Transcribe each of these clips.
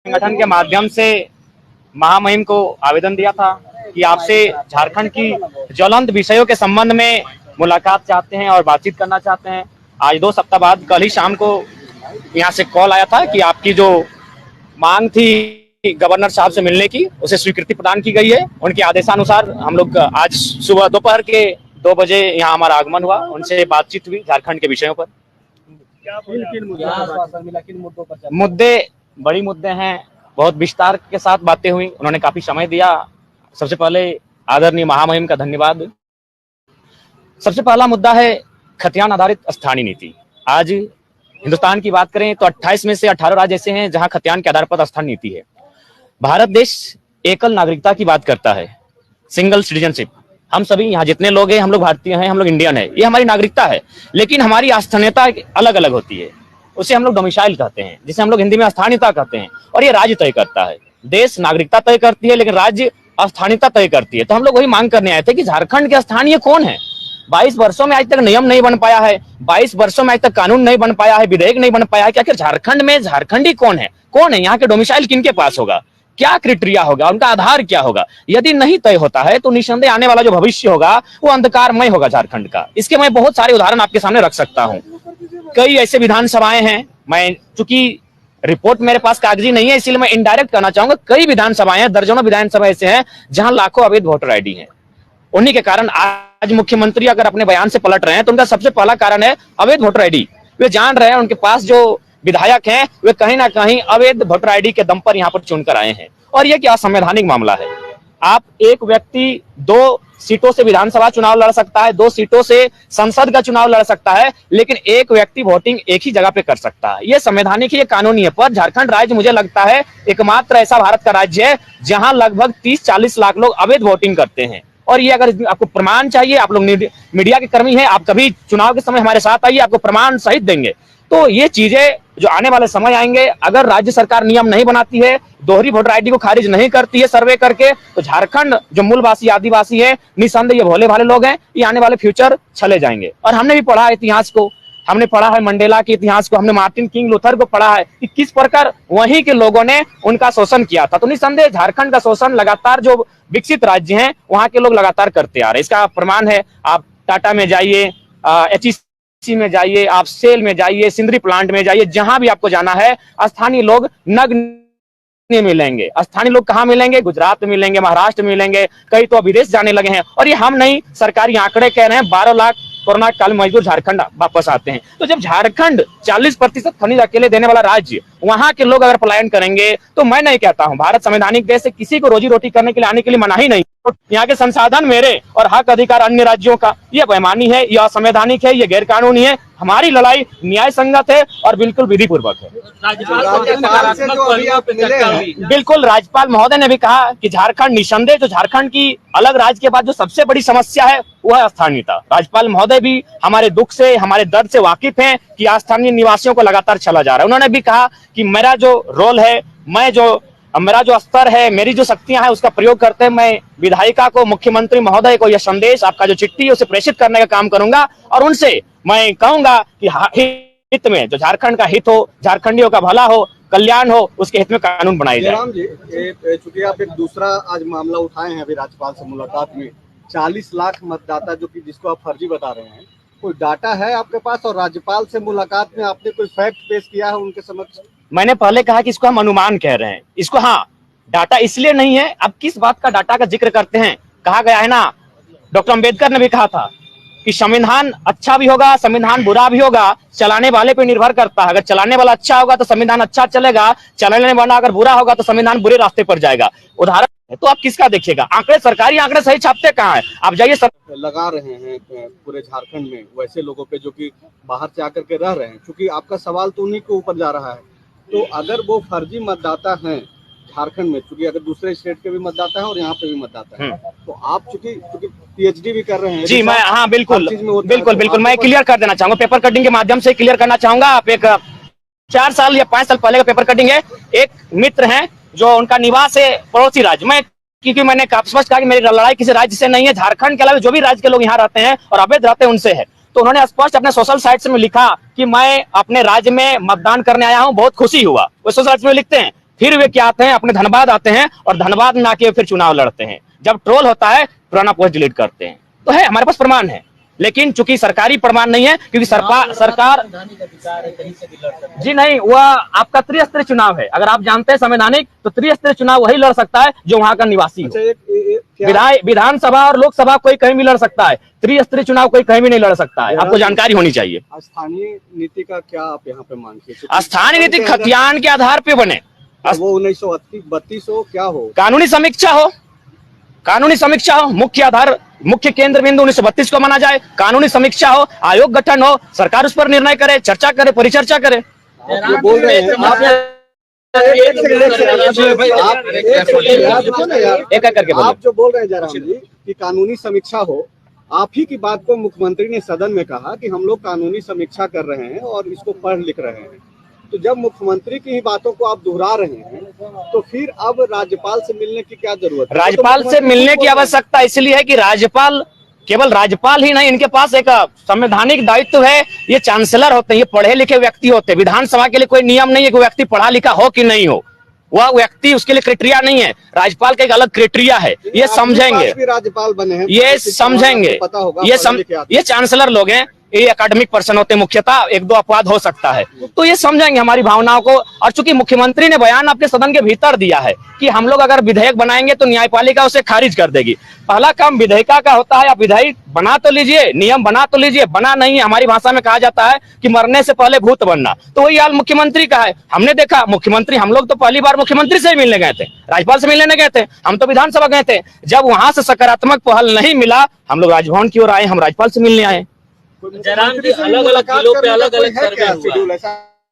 संगठन के माध्यम से महामहिम को आवेदन दिया था कि आपसे झारखंड की ज्वलंत विषयों के संबंध में मुलाकात चाहते हैं और बातचीत करना चाहते हैं। आज 2 सप्ताह बाद कल ही शाम को यहाँ से कॉल आया था कि आपकी जो मांग थी गवर्नर साहब से मिलने की, उसे स्वीकृति प्रदान की गई है। उनके आदेशानुसार हम लोग आज सुबह दोपहर के 2 बजे यहाँ हमारा आगमन हुआ, उनसे बातचीत हुई झारखंड के विषयों पर। मुद्दे बड़ी मुद्दे हैं, बहुत विस्तार के साथ बातें हुई, उन्होंने काफी समय दिया। सबसे पहले आदरणीय महामहिम का धन्यवाद। सबसे पहला मुद्दा है खतियान आधारित स्थानीय नीति। आज हिंदुस्तान की बात करें तो 28 में से 18 राज्य ऐसे हैं जहां खतियान के आधार पर स्थानीय नीति है। भारत देश एकल नागरिकता की बात करता है, सिंगल सिटीजनशिप। हम सभी यहाँ जितने लोग हैं, हम लोग भारतीय हैं, हम लोग इंडियन है, ये हमारी नागरिकता है। लेकिन हमारी स्थानीयता अलग अलग होती है, उसे हम लोग डोमिसाइल कहते हैं, जिसे हम लोग हिंदी में स्थानीयता कहते हैं। और ये राज्य तय करता है। देश नागरिकता तय करती है, लेकिन राज्य स्थानीयता तय करती है। तो हम लोग वही मांग करने आए थे कि झारखंड के स्थानीय कौन है। 22 वर्षों में आज तक नियम नहीं बन पाया है, 22 वर्षों में आज तक कानून नहीं बन पाया है, विधेयक नहीं बन पाया है कि आखिर झारखंड में झारखंडी कौन है, कौन है, यहाँ के डोमिसाइल किनके पास होगा, क्या क्राइटेरिया होगा, उनका आधार क्या होगा। यदि नहीं तय होता है तो निसंदेह आने वाला जो भविष्य होगा वो अंधकारमय होगा झारखंड का। इसके मैं बहुत सारे उदाहरण आपके सामने रख सकता हूँ। कई ऐसे विधानसभाएं हैं, मैं चूंकि रिपोर्ट मेरे पास कागजी नहीं है इसलिए मैं इनडायरेक्ट कहना चाहूंगा, कई विधानसभाएं हैं, दर्जनों विधानसभा ऐसे हैं जहां लाखों अवैध वोटर आईडी हैं। उन्हीं के कारण आज मुख्यमंत्री अगर अपने बयान से पलट रहे हैं तो उनका सबसे पहला कारण है अवैध वोटर आईडी। वे जान रहे हैं उनके पास जो विधायक हैं वे कहीं ना कहीं अवैध वोटर आईडी के दम पर यहाँ पर चुनकर आए हैं। और यह क्या असंवैधानिक मामला है। आप एक व्यक्ति 2 सीटों से विधानसभा चुनाव लड़ सकता है, 2 सीटों से संसद का चुनाव लड़ सकता है, लेकिन एक व्यक्ति वोटिंग एक ही जगह पे कर सकता है। यह संवैधानिक है, ये कानूनी है। पर झारखंड राज्य मुझे लगता है एकमात्र ऐसा भारत का राज्य है जहां लगभग 30-40 लाख लोग अवैध वोटिंग करते हैं। और ये अगर आपको प्रमाण चाहिए, आप लोग मीडिया के कर्मी हैं, आप कभी चुनाव के समय हमारे साथ आइए, आपको प्रमाण सहित देंगे। तो ये चीजें जो आने वाले समय आएंगे, अगर राज्य सरकार नियम नहीं बनाती है, दोहरी वोटर आईडी को खारिज नहीं करती है सर्वे करके, तो झारखंड जो मूलवासी आदिवासी है, निसंदेह ये भोले भाले लोग हैं, ये आने वाले फ्यूचर चले जाएंगे। और हमने भी पढ़ा है इतिहास को, हमने पढ़ा है मंडेला के इतिहास को, हमने मार्टिन किंग लूथर को पढ़ा है कि किस प्रकार वहीं के लोगों ने उनका शोषण किया था। तो निसंदेह झारखंड का शोषण लगातार जो विकसित राज्य हैं वहां के लोग लगातार करते आ रहे हैं। इसका प्रमाण है, आप टाटा में जाइए, HEC में जाइए, आप सेल में जाइए, सिंदरी प्लांट में जाइए, जहां भी आपको जाना है स्थानीय लोग नग्न मिलेंगे। स्थानीय लोग कहाँ मिलेंगे? गुजरात में मिलेंगे, महाराष्ट्र में मिलेंगे, कई तो विदेश जाने लगे हैं। और ये हम नहीं, सरकारी आंकड़े कह रहे हैं 12 लाख कोरोना काल मजदूर झारखंड वापस आते हैं। तो जब झारखंड 40% खनिज अकेले देने वाला राज्य, वहां के लोग अगर पलायन करेंगे तो मैं नहीं कहता हूं, भारत संवैधानिक देश से किसी को रोजी रोटी करने के लिए आने के लिए मना ही नहीं। यहाँ के संसाधन मेरे और हक अधिकार अन्य राज्यों का, यह बेईमानी है, यह असंवैधानिक है, यह गैर कानूनी है। हमारी लड़ाई न्याय संगत है और बिल्कुल विधि पूर्वक है। बिल्कुल, राज्यपाल महोदय ने भी कहा कि झारखंड निसंदेह, जो झारखंड की अलग राज्य के बाद जो सबसे बड़ी समस्या है वह है स्थानीयता। राज्यपाल महोदय भी हमारे दुख से, हमारे दर्द से वाकिफ हैं कि स्थानीय निवासियों को लगातार चला जा रहा है। उन्होंने भी कहा कि मेरा जो रोल है, मेरा जो स्तर है, मेरी जो शक्तियां हैं उसका प्रयोग करते हैं मैं विधायिका को, मुख्यमंत्री महोदय को यह संदेश, आपका जो चिट्ठी है उसे प्रेषित करने का काम करूंगा। और उनसे मैं कहूंगा कि हित में, जो झारखंड का हित हो, झारखंडियों का भला हो, कल्याण हो, उसके हित में कानून बनाए जाए। राम जी, चूंकि आप एक दूसरा आज मामला उठाए हैं अभी राज्यपाल से मुलाकात में, 40 लाख मतदाता जो कि जिसको आप फर्जी बता रहे हैं, कोई डाटा है आपके पास? और राज्यपाल से मुलाकात में आपने कोई फैक्ट पेश किया है उनके समक्ष? मैंने पहले कहा कि इसको हम अनुमान कह रहे हैं, इसको हाँ डाटा इसलिए नहीं है। अब किस बात का डाटा का जिक्र करते हैं? कहा गया है ना, डॉक्टर अंबेडकर ने भी कहा था कि संविधान अच्छा भी होगा, संविधान बुरा भी होगा, चलाने वाले पे निर्भर करता है। अगर चलाने वाला अच्छा होगा तो संविधान अच्छा चलेगा, चलाने वाला अगर बुरा होगा तो संविधान बुरे रास्ते पर जाएगा। उदाहरण है तो आप किसका देखिएगा? आंकड़े, सरकारी आंकड़े सही छापते कहाँ है? आप जाइए। लगा रहे हैं पूरे झारखंड में वैसे लोगों पे जो कि बाहर से आकर के रह रहे हैं, क्योंकि आपका सवाल तो उन्हीं के ऊपर जा रहा है। तो अगर वो फर्जी मतदाता हैं झारखंड में, चूंकि अगर दूसरे स्टेट के भी मतदाता है और यहाँ पे भी मतदाता है, तो आप चूंकि PhD भी कर रहे हैं जी, मैं हाँ बिल्कुल मैं क्लियर कर देना चाहूंगा, पेपर कटिंग के माध्यम से क्लियर करना चाहूंगा। आप एक 4 साल या 5 साल पहले का पेपर कटिंग है। एक मित्र हैं जो उनका निवास है पड़ोसी राज्य में, क्योंकि मैंने स्पष्ट कहा कि मेरी लड़ाई किसी राज्य से नहीं है, झारखंड के अलावा जो भी राज्य के लोग यहाँ रहते हैं और अवैध रहते हैं उनसे है। तो उन्होंने स्पष्ट अपने सोशल साइट्स में लिखा कि मैं अपने राज्य में मतदान करने आया हूं, बहुत खुशी हुआ। वो सोशल साइट्स में लिखते हैं फिर वे क्या आते हैं, अपने धनबाद आते हैं और धनबाद में आके फिर चुनाव लड़ते हैं। जब ट्रोल होता है पुराना पोस्ट डिलीट करते हैं। तो है, हमारे पास प्रमाण है, लेकिन चूंकि सरकारी प्रमाण नहीं है, क्योंकि सरकार जी नहीं, वह आपका त्रिस्तरीय चुनाव है। अगर आप जानते हैं संवैधानिक, तो त्रिस्तरीय चुनाव वही लड़ सकता है जो वहां का निवासी हो। विधानसभा और लोकसभा कोई कहीं भी लड़ सकता है, त्रिस्तरीय चुनाव कोई कहीं भी नहीं लड़ सकता है। आपको जानकारी होनी चाहिए। स्थानीय नीति का क्या आप यहाँ पे मांगते? स्थानीय नीति खतियान के आधार पे बने, वो 1932 हो, क्या हो, कानूनी समीक्षा हो, कानूनी समीक्षा हो, मुख्य आधार, मुख्य केंद्र बिंदु 1932 को माना जाए, कानूनी समीक्षा हो, आयोग गठन हो, सरकार उस पर निर्णय करे, चर्चा करे, परिचर्चा करे। आप बोल रहे हैं, आप जो बोल रहे हैं जयराम जी कि कानूनी समीक्षा हो, आप ही की बात को मुख्यमंत्री ने सदन में कहा कि हम लोग कानूनी समीक्षा कर रहे हैं और इसको पढ़ लिख रहे हैं। तो जब मुख्यमंत्री की ही बातों को आप दोहरा रहे हैं, तो फिर अब राज्यपाल से मिलने की क्या जरूरत है? राज्यपाल से मिलने की आवश्यकता इसलिए है कि राज्यपाल, केवल राज्यपाल ही नहीं, इनके पास एक संवैधानिक दायित्व है। ये चांसलर होते हैं, ये पढ़े लिखे व्यक्ति होते हैं। विधानसभा के लिए कोई नियम नहीं है कि व्यक्ति पढ़ा लिखा हो कि नहीं हो, वह व्यक्ति, उसके लिए क्राइटेरिया नहीं है। राज्यपाल का एक अलग क्राइटेरिया है, ये समझेंगे, राज्यपाल बने हैं, ये समझेंगे, ये चांसलर लोग हैं, ये एकेडमिक पर्सन होते हैं मुख्यतः, एक दो अपवाद हो सकता है, तो ये समझेंगे हमारी भावनाओं को। और चूंकि मुख्यमंत्री ने बयान आपके सदन के भीतर दिया है कि हम लोग अगर विधेयक बनाएंगे तो न्यायपालिका उसे खारिज कर देगी। पहला काम विधेयिका का होता है, आप विधेयक बना तो लीजिए, नियम बना तो लीजिए, बना नहीं है, हमारी भाषा में कहा जाता है कि मरने से पहले भूत बनना। तो वही हाल मुख्यमंत्री का है। हमने देखा मुख्यमंत्री, हम लोग तो पहली बार मुख्यमंत्री से ही मिलने गए थे, राज्यपाल से मिलने गए थे, हम तो विधानसभा गए थे। जब वहां से सकारात्मक पहल नहीं मिला, हम लोग राजभवन की ओर आए, हम राज्यपाल से मिलने आए। जयराम जी, अलग अलग जिलों पे अलग अलग सर्वे हुआ,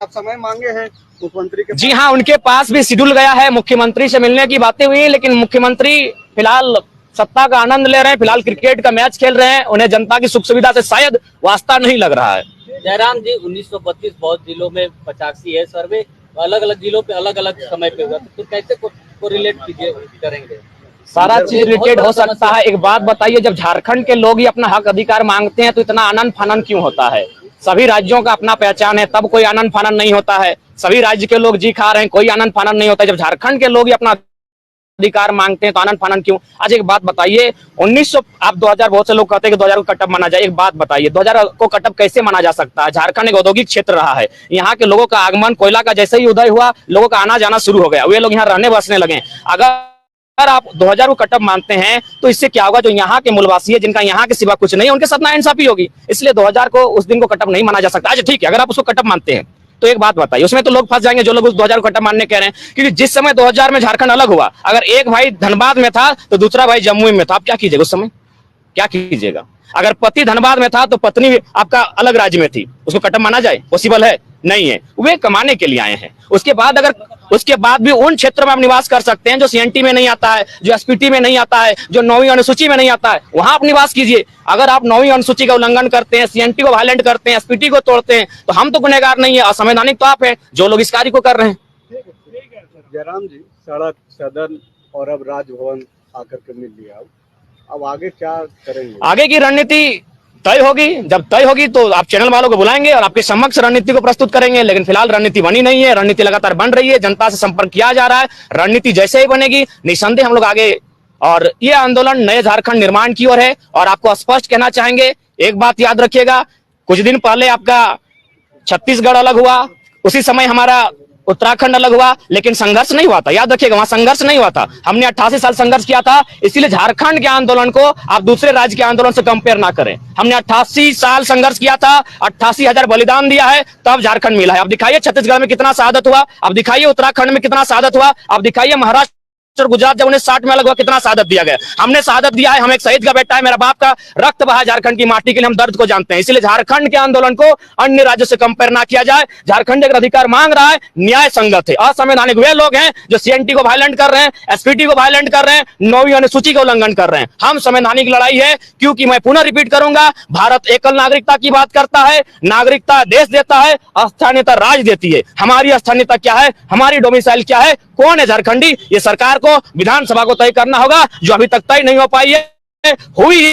आप समय मांगे हैं मुख्यमंत्री के? जी हाँ, उनके पास भी शेड्यूल गया है, मुख्यमंत्री से मिलने की बातें हुई, लेकिन मुख्यमंत्री फिलहाल सत्ता का आनंद ले रहे हैं, फिलहाल क्रिकेट का मैच खेल रहे हैं, उन्हें जनता की सुख सुविधा से शायद वास्ता नहीं लग रहा है। जयराम जी, 1932 बहुत जिलों में 85 है सर्वे, अलग अलग जिलों पे अलग अलग समय पे हुआ, तो कैसे को रिलेट करेंगे? सारा चीज रिलेटेड हो सकता है। एक बात बताइए, जब झारखंड के लोग ही अपना हक अधिकार मांगते हैं तो इतना आनंद फानन क्यों होता है? सभी राज्यों का अपना पहचान है, तब कोई आनंद फानन नहीं होता है। सभी राज्य के लोग जी खा रहे हैं, कोई आनंद फानन नहीं होता है। जब झारखंड के लोग ही अपना अधिकार मांगते हैं तो आनंद फानन क्यों? आज एक बात बताइए, 1900, आप 2000, बहुत से लोग कहते हैं कि 2000 को कटअप माना जाए। एक बात बताइए, 2000 को कटअप कैसे माना जा सकता है? झारखंड एक औद्योगिक क्षेत्र रहा है, यहाँ के लोगों का आगमन, कोयला का जैसे ही उदय हुआ, लोगों का आना जाना शुरू हो गया, वे लोग यहाँ रहने बसने लगे। अगर आप 2000 को कटअप मानते हैं तो इससे क्या होगा? जो यहाँ के मूलवासी है, जिनका यहाँ के सिवा कुछ नहीं है, उनके साथ नाइंसाफी होगी। इसलिए 2000 को, उस दिन को कटअप नहीं माना जा सकता। अच्छा ठीक है, अगर आप उसको कटअप मानते हैं तो एक बात बताइए, उसमें तो लोग फंस जाएंगे जो लोग उस 2000 को कटअप मानने कह रहे हैं, क्योंकि जिस समय 2000 में झारखंड अलग हुआ, अगर एक भाई धनबाद में था तो दूसरा भाई जम्मू में था, आप क्या कीजिएगा? उस समय क्या कीजिएगा? अगर पति धनबाद में था तो पत्नी आपका अलग राज्य में थी, उसको कटअप माना जाए? पॉसिबल है? नहीं है। वे कमाने के लिए आए हैं। उसके बाद भी उन क्षेत्रों में आप निवास कर सकते हैं जो सीएनटी में नहीं आता है, जो एसपीटी में नहीं आता है, जो 9वीं अनुसूची में नहीं आता है, वहां आप निवास कीजिए। अगर आप 9वीं अनुसूची का उल्लंघन करते हैं, सीएनटी को वायलेंट करते हैं, एसपीटी को तोड़ते हैं, तो हम तो गुनहगार नहीं है, असंवैधानिक तो आप है जो लोग इस कार्य को कर रहे हैं। जयराम जी, सड़क, सदन और अब राजभवन आकर के मिल लिया, अब आगे क्या करेंगे? आगे की रणनीति तय होगी, जब तय होगी तो आप चैनल वालों को बुलाएंगे और आपके समक्ष रणनीति को प्रस्तुत करेंगे। लेकिन फिलहाल रणनीति बनी नहीं है, रणनीति लगातार बन रही है, जनता से संपर्क किया जा रहा है। रणनीति जैसे ही बनेगी निसंदेह हम लोग आगे, और ये आंदोलन नए झारखंड निर्माण की ओर है। और आपको स्पष्ट कहना चाहेंगे, एक बात याद रखिएगा, कुछ दिन पहले आपका छत्तीसगढ़ अलग हुआ, उसी समय हमारा उत्तराखंड अलग हुआ, लेकिन संघर्ष नहीं हुआ था। याद रखिएगा, वहां संघर्ष नहीं हुआ था। हमने 88 साल संघर्ष किया था, इसीलिए झारखंड के आंदोलन को आप दूसरे राज्य के आंदोलन से कंपेयर ना करें। हमने 88 साल संघर्ष किया था, 88,000 बलिदान दिया है, तब झारखंड मिला है। अब दिखाइए छत्तीसगढ़ में कितना शहादत हुआ, अब दिखाइए उत्तराखंड में कितना शहादत हुआ, अब दिखाइए महाराष्ट्र और गुजरात जब 1960 में अलग हुआ कितना शहादत दिया गया। हमने शहादत दिया है, हम एक शहीद का बेटा है, मेरा बाप का रक्त बहा झारखंड की माटी के लिए, हम दर्द को जानते हैं। इसलिए झारखंड के आंदोलन को अन्य राज्यों से कंपेयर ना किया जाए। झारखंड एक अधिकार मांग रहा है, न्याय संगत है। असंवैधानिक वे लोग हैं जो सीएनटी को वायलेंट कर रहे हैं, एसपीटी को वायलेंट कर रहे हैं, 9वीं अनुसूची का उल्लंघन कर रहे हैं। हम संवैधानिक लड़ाई है, क्योंकि मैं पुनः रिपीट करूंगा, भारत एकल नागरिकता की बात करता है, नागरिकता देश देता है, स्थानीयता राज देती है। हमारी स्थानीयता क्या है, हमारी डोमिसाइल क्या है, कौन है झारखंडी, ये सरकार को, विधानसभा को तय करना होगा, जो अभी तक तय नहीं हो पाई है। हुई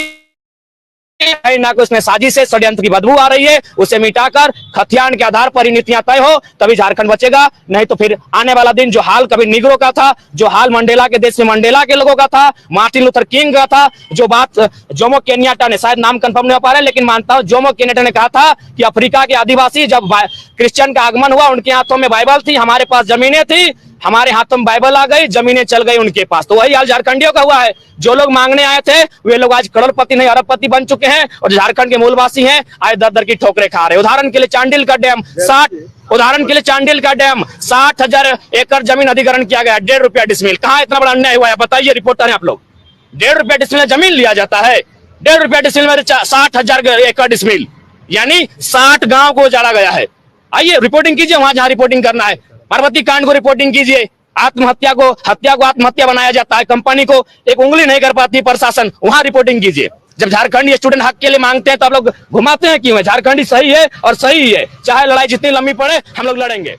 कहीं ना कोई उसमें साजिश है, षड्यंत्र की बदबू आ रही है। उसे मिटाकर खतियान के आधार पर ही नीतियां तय हो, तभी झारखंड बचेगा। नहीं तो फिर आने वाला दिन जो हाल कभी निग्रो का था, जो हाल मंडेला के देश में मंडेला के लोगों का था, मार्टिन लूथर किंग का था, जो बात जोमो केन्याटा ने, शायद नाम कंफर्म नहीं हो पा रहा है लेकिन मानता हूं, जोमो केन्याटा ने कहा था कि अफ्रीका के आदिवासी जब क्रिश्चियन का आगमन हुआ, उनके हाथों में बाइबल थी, हमारे पास जमीनें थी, हमारे हाथों में बाइबल आ गई, जमीनें चल गई उनके पास। तो वही हाल झारखंडियों का हुआ है। जो लोग मांगने आए थे वे लोग आज करोड़पति नहीं अरबपति बन चुके हैं, और झारखंड के मूलवासी हैं आज दर दर की ठोकरें खा रहे हैं। उदाहरण के लिए चांडिल का डैम 60,000 एकड़ जमीन अधिग्रहण किया गया, 1.5 रुपया डिसमिल। कहां इतना बड़ा अन्याय हुआ है बताइए, रिपोर्टर हैं आप लोग। 1.5 रुपया डिसमिल जमीन लिया जाता है, 1.5 रुपया डिसमिल में 60,000 एकड़ डिसमिल, यानी 60 गांव को उजाड़ा गया है। आइए रिपोर्टिंग कीजिए वहां जहां रिपोर्टिंग करना है। पार्वती कांड को रिपोर्टिंग कीजिए। हत्या को आत्महत्या बनाया जाता है, कंपनी को एक उंगली नहीं कर पाती प्रशासन, वहां रिपोर्टिंग कीजिए। जब झारखंडी स्टूडेंट हक के लिए मांगते हैं तो आप लोग घुमाते हैं क्यों है? झारखंडी सही है और सही है, चाहे लड़ाई जितनी लंबी पड़े हम लोग लड़ेंगे।